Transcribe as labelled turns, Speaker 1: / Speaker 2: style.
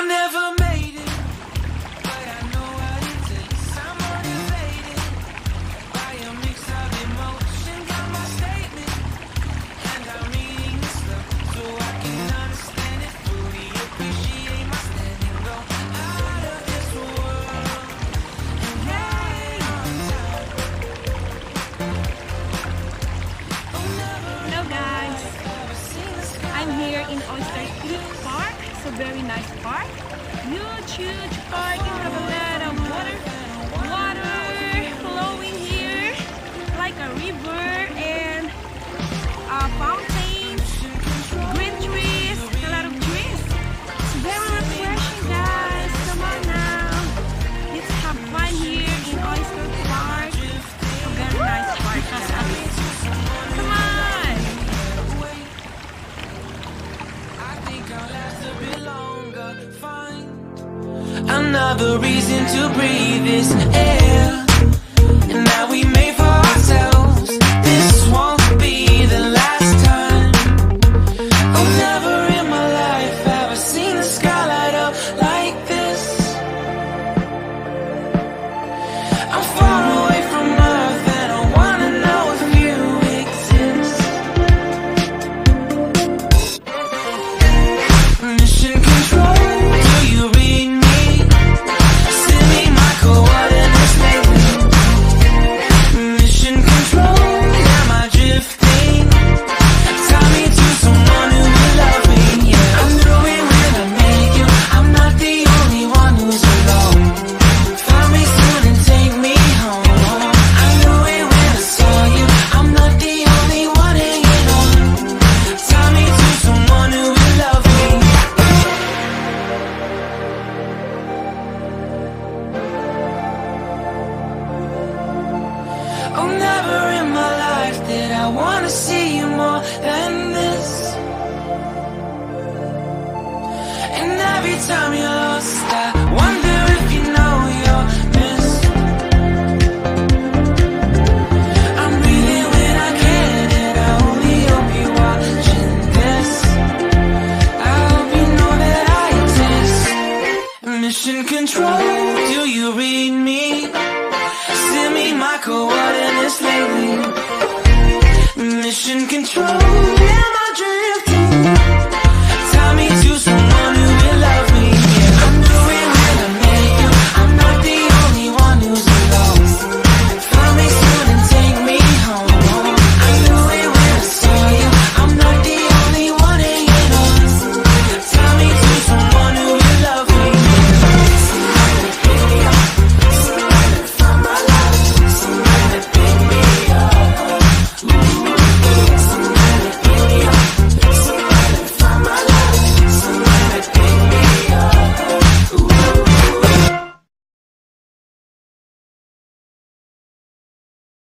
Speaker 1: I never made it, but I know what it takes. I'm motivated by a mix of emotion. Got my statement, and I'm reading it slow so I can understand it fully. Appreciate my standing, go out of this world and right on time.
Speaker 2: Hello guys, I'm here in Oyster Creek Park. It's a very nice park, huge park. You have a lot of water flowing here like a river and fountains, green trees, a lot of trees. It's very refreshing guys. Come on now, let's have fun here in Oyster Park. It's a very nice park. Come on.
Speaker 1: I think I'll last a bit longer. Find another reason to breathe this air, and that we made for ourselves. This won't be the last time. Oh, never in my life have I seen the sky light up like this. I'm far away from Earth and I wanna know if you exist. Mission control, do you read me? Send me my coordinates lately. Mission control, am I drifting? Tie me to someone who will love me, yeah. I knew it when I met you, I'm not the only one who's alone. Find me soon and take me home. I knew it when I saw you, I'm not the only one hanging on. Tie me to someone who will love me. Oh, never in my life did I wanna see you more than this. And every time you're lost, I wonder if you know you're missed. I'm breathing when I can, and I only hope you're watching this. I hope you know that I exist. Mission control.